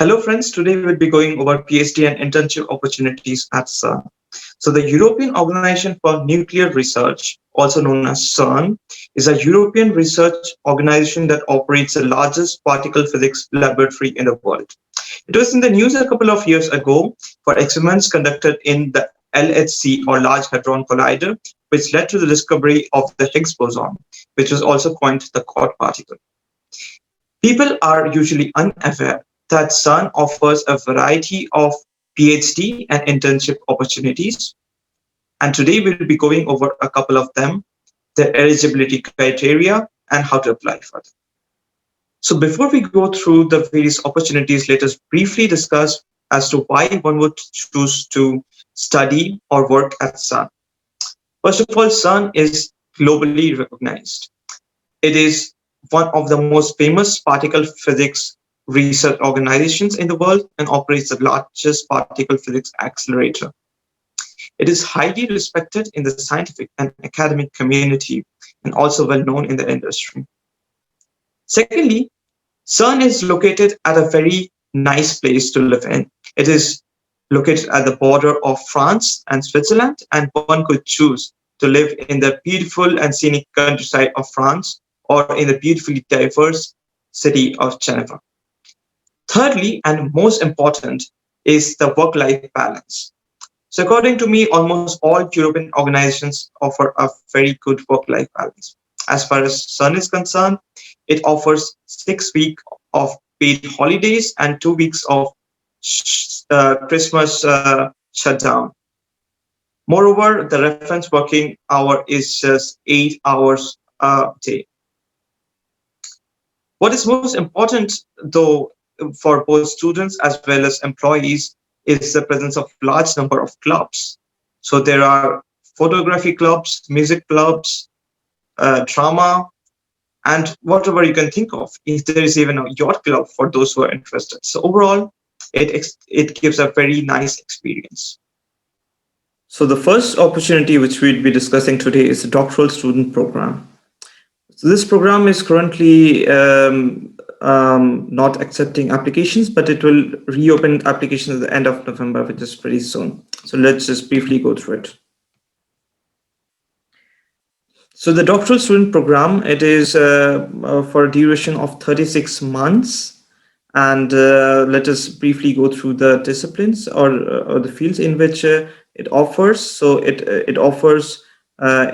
Hello friends, today we'll be going over PhD and internship opportunities at CERN. So the European Organization for Nuclear Research, also known as CERN, is a European research organization that operates the largest particle physics laboratory in the world. It was in the news a couple of years ago for experiments conducted in the LHC or Large Hadron Collider, which led to the discovery of the Higgs boson, which was also coined the God particle. People are usually unaware that CERN offers a variety of PhD and internship opportunities. And today we'll be going over a couple of them, their eligibility criteria, and how to apply for them. So before we go through the various opportunities, let us briefly discuss as to why one would choose to study or work at CERN. First of all, CERN is globally recognized. It is one of the most famous particle physics research organizations in the world and operates the largest particle physics accelerator. It is highly respected in the scientific and academic community and also well known in the industry. Secondly, CERN is located at a very nice place to live in. It is located at the border of France and Switzerland, and one could choose to live in the beautiful and scenic countryside of France or in the beautifully diverse city of Geneva. Thirdly, and most important, is the work-life balance. So according to me, almost all European organizations offer a very good work-life balance. As far as CERN is concerned, it offers 6 weeks of paid holidays and 2 weeks of Christmas shutdown. Moreover, the reference working hour is just 8 hours a day. What is most important, though, for both students as well as employees is the presence of large number of clubs. So there are photography clubs, music clubs, drama, and whatever you can think of. If there is even a yacht club for those who are interested. So overall, it gives a very nice experience. So the first opportunity which we'll be discussing today is the doctoral student program. So this program is currently not accepting applications, but it will reopen applications at the end of November, which is pretty soon. So let's just briefly go through it. So the doctoral student program, it is for a duration of 36 months. And let us briefly go through the disciplines or the fields in which it offers. So it offers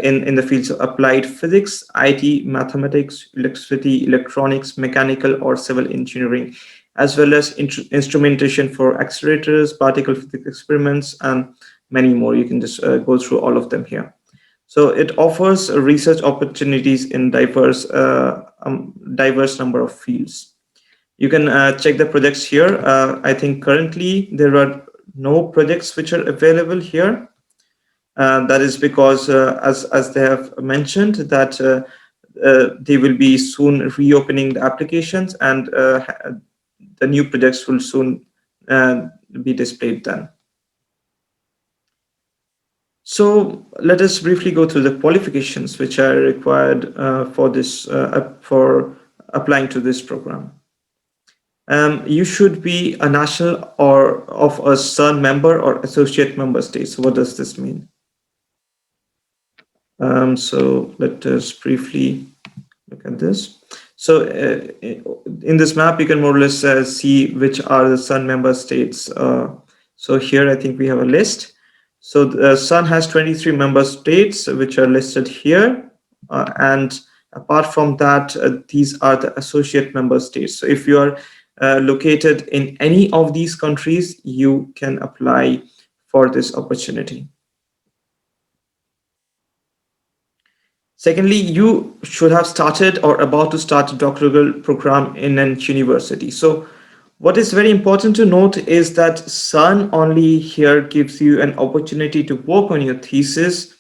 in the fields of applied physics, IT, mathematics, electricity, electronics, mechanical or civil engineering, as well as instrumentation for accelerators, particle physics experiments, and many more. You can just go through all of them here. So it offers research opportunities in diverse number of fields. You can check the projects here. I think currently there are no projects which are available here. That is because, as they have mentioned, that they will be soon reopening the applications, and the new projects will soon be displayed then. So let us briefly go through the qualifications which are required for this for applying to this program. You should be a national or of a CERN member or associate member state. So what does this mean? So let us briefly look at this. So in this map, you can more or less see which are the CERN member states. So here, I think we have a list. So the CERN has 23 member states, which are listed here. And apart from that, these are the associate member states. So if you are located in any of these countries, you can apply for this opportunity. Secondly, you should have started or about to start a doctoral program in a university. So what is very important to note is that CERN only here gives you an opportunity to work on your thesis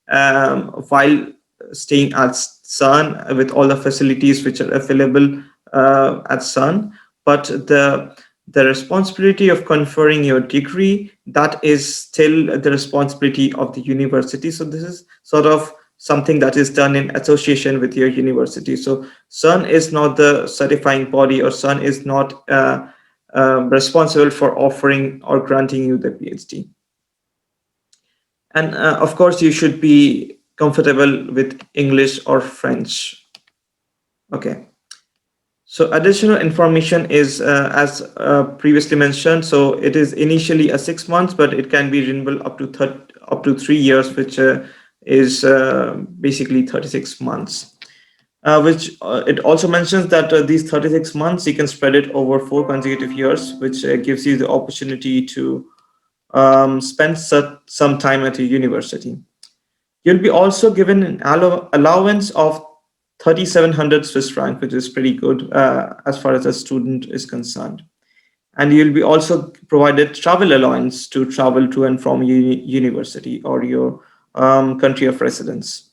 while staying at CERN with all the facilities which are available at CERN. But the responsibility of conferring your degree, that is still the responsibility of the university. So this is sort of something that is done in association with your university. So CERN is not the certifying body, or CERN is not responsible for offering or granting you the PhD. And of course, you should be comfortable with English or French. Okay. So additional information is as previously mentioned. So it is initially a 6 months, but it can be renewable up to 3 years, which is basically 36 months. Which it also mentions that these 36 months you can spread it over 4 consecutive years, which gives you the opportunity to spend some time at a university. You'll be also given an allowance of 3,700 Swiss franc, which is pretty good as far as a student is concerned. And you'll be also provided travel allowance to travel to and from university or your country of residence.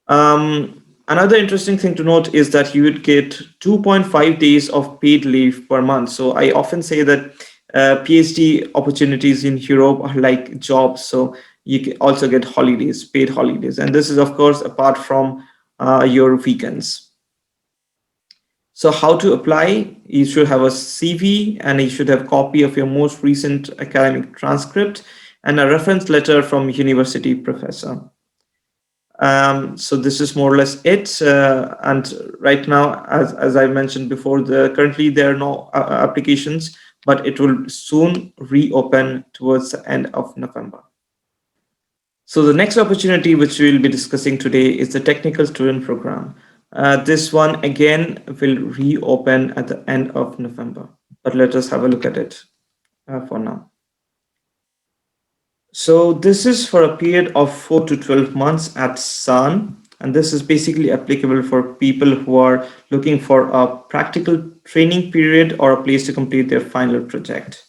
Another interesting thing to note is that you would get 2.5 days of paid leave per month. So I often say that PhD opportunities in Europe are like jobs. So you can also get holidays, paid holidays. And this is, of course, apart from your weekends. So how to apply? You should have a CV and you should have a copy of your most recent academic transcript and a reference letter from university professor. So this is more or less it. And right now, as I mentioned before, currently there are no applications, but it will soon reopen towards the end of November. So the next opportunity which we will be discussing today is the technical student program. This one again will reopen at the end of November, but let us have a look at it for now. So this is for a period of 4 to 12 months at CERN, and this is basically applicable for people who are looking for a practical training period or a place to complete their final project.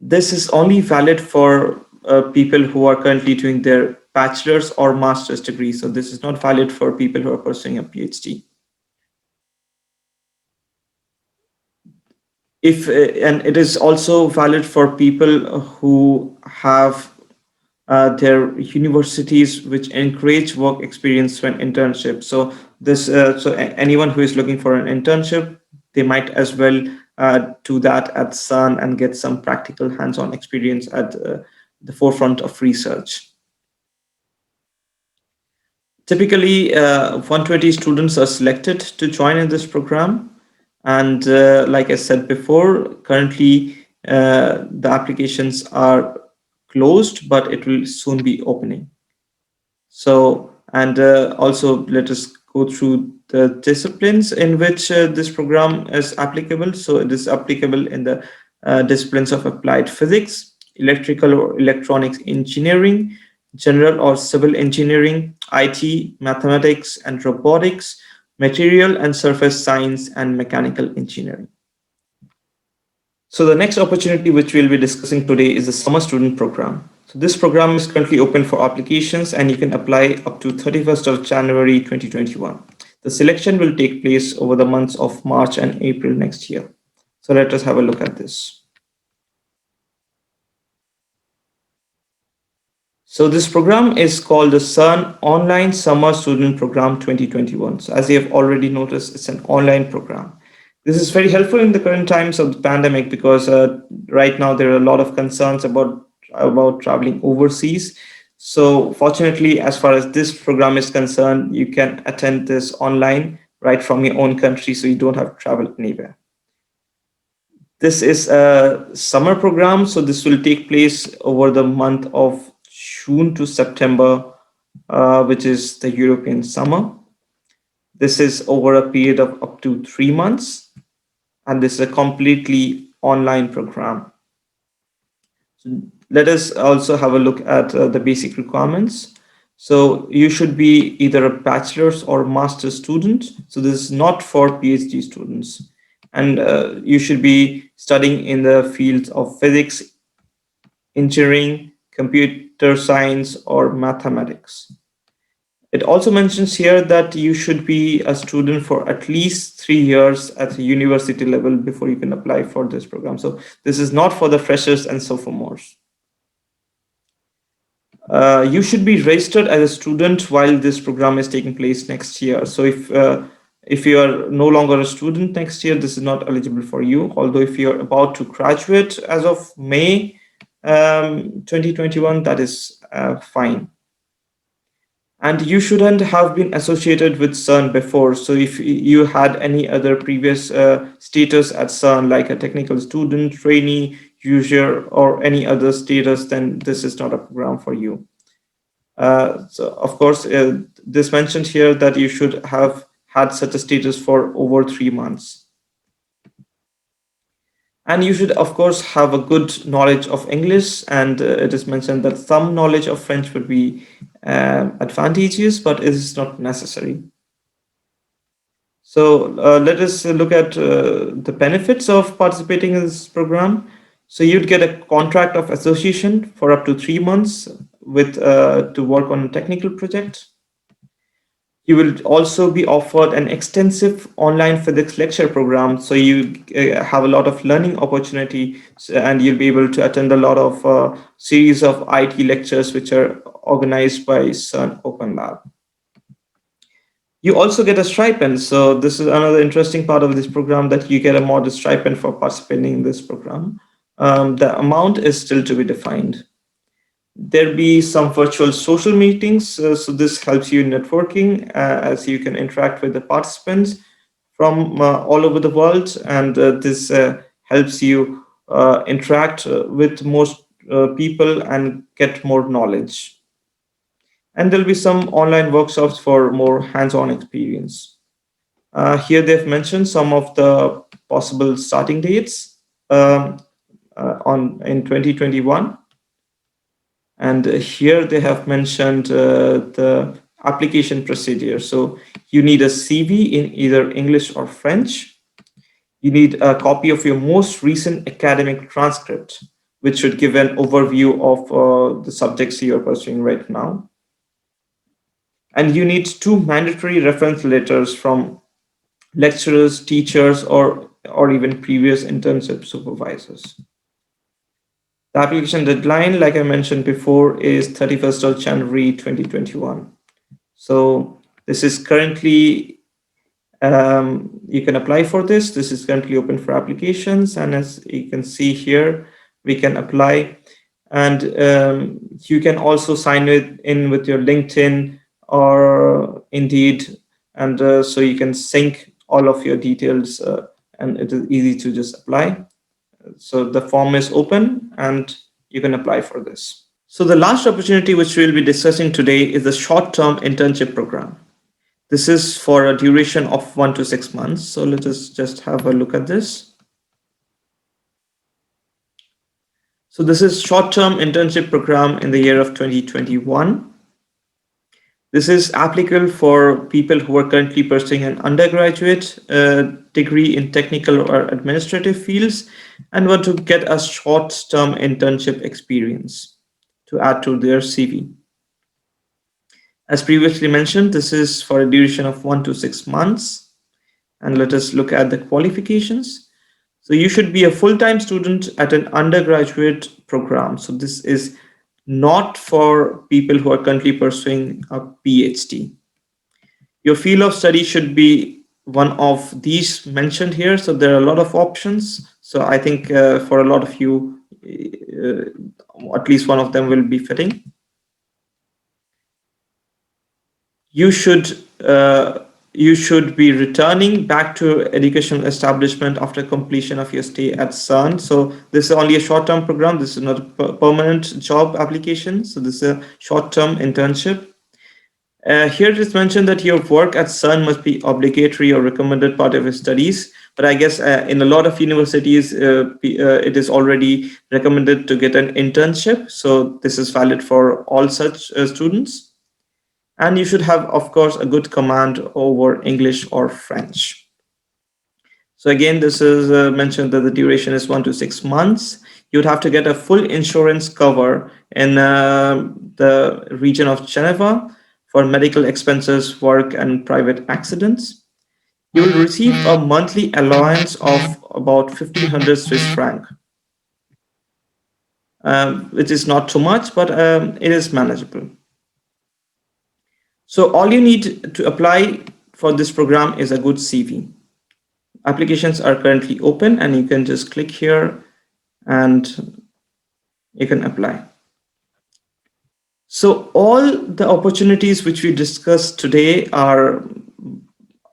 This is only valid for people who are currently doing their bachelor's or master's degree. So this is not valid for people who are pursuing a PhD. And it is also valid for people who have their universities which encourage work experience when internship. So anyone who is looking for an internship, they might as well do that at CERN and get some practical hands-on experience at the forefront of research. Typically, 120 students are selected to join in this program. And like I said before, currently the applications are closed, but it will soon be opening. So, and also let us go through the disciplines in which this program is applicable. So it is applicable in the disciplines of applied physics, electrical or electronics engineering, general or civil engineering, IT, mathematics and robotics, material and surface science, and mechanical engineering. So the next opportunity which we'll be discussing today is the summer student program. So this program is currently open for applications and you can apply up to 31st of January 2021. The selection will take place over the months of March and April next year. So let us have a look at this. So this program is called the CERN Online Summer Student Program 2021. So as you have already noticed, it's an online program. This is very helpful in the current times of the pandemic because right now there are a lot of concerns about traveling overseas. So fortunately, as far as this program is concerned, you can attend this online right from your own country, so you don't have to travel anywhere. This is a summer program, so this will take place over the month of June to September, which is the European summer. This is over a period of up to 3 months, and this is a completely online program. So let us also have a look at the basic requirements. So you should be either a bachelor's or master's student. So this is not for PhD students. And you should be studying in the fields of physics, engineering, computer science, or mathematics. It also mentions here that you should be a student for at least 3 years at the university level before you can apply for this program. So this is not for the freshers and sophomores. You should be registered as a student while this program is taking place next year. So if If you are no longer a student next year, this is not eligible for you. Although if you are about to graduate as of May 2021, that is fine. And you shouldn't have been associated with CERN before. So if you had any other previous status at CERN, like a technical student, trainee, user, or any other status, then this is not a program for you. So of course, this mentioned here that you should have had such a status for over 3 months. And you should, of course, have a good knowledge of English. And it is mentioned that some knowledge of French would be advantageous, but it is not necessary. So let us look at the benefits of participating in this program. So you'd get a contract of association for up to 3 months with to work on a technical project. You will also be offered an extensive online physics lecture program, so you have a lot of learning opportunity, and you'll be able to attend a lot of series of IT lectures which are organized by CERN Open Lab. You also get a stipend. So this is another interesting part of this program, that you get a modest stipend for participating in this program. The amount is still to be defined. There'll be some virtual social meetings. So this helps you in networking, as you can interact with the participants from all over the world. And this helps you interact with most people and get more knowledge. And there'll be some online workshops for more hands-on experience. Here they've mentioned some of the possible starting dates in 2021. And here they have mentioned the application procedure. So you need a CV in either English or French. You need a copy of your most recent academic transcript, which should give an overview of the subjects you are pursuing right now. And you need 2 mandatory reference letters from lecturers, teachers, or even previous internship supervisors. The application deadline, like I mentioned before, is 31st of January 2021. So this is currently, you can apply for this. This is currently open for applications. And as you can see here, we can apply. And you can also sign it in with your LinkedIn or Indeed. And so you can sync all of your details, and it is easy to just apply. So the form is open and you can apply for this. So the last opportunity which we'll be discussing today is the short-term internship program. This is for a duration of 1 to 6 months. So let us just have a look at this. So this is short-term internship program in the year of 2021. This is applicable for people who are currently pursuing an undergraduate degree in technical or administrative fields and want to get a short-term internship experience to add to their CV. As previously mentioned, this is for a duration of 1 to 6 months. And let us look at the qualifications. So you should be a full-time student at an undergraduate program. So this is not for people who are currently pursuing a PhD. Your field of study should be one of these mentioned here. So there are a lot of options. So I think for a lot of you, at least one of them will be fitting. You should be returning back to educational establishment after completion of your stay at CERN. So this is only a short-term program. This is not a permanent job application. So this is a short-term internship. Here it is mentioned that your work at CERN must be obligatory or recommended part of your studies. But I guess in a lot of universities, it is already recommended to get an internship. So this is valid for all such students. And you should have, of course, a good command over English or French. So again, this is mentioned that the duration is 1 to 6 months. You'd have to get a full insurance cover in the region of Geneva for medical expenses, work, and private accidents. You will receive a monthly allowance of about 1,500 Swiss franc, which is not too much, but it is manageable. So all you need to apply for this program is a good CV. Applications are currently open, and you can just click here and you can apply. So all the opportunities which we discussed today are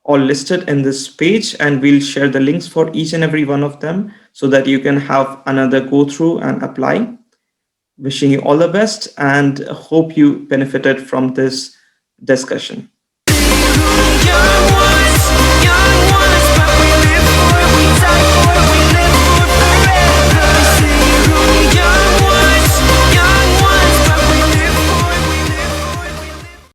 all listed in this page, and we'll share the links for each and every one of them so that you can have another go through and apply. Wishing you all the best and hope you benefited from this discussion.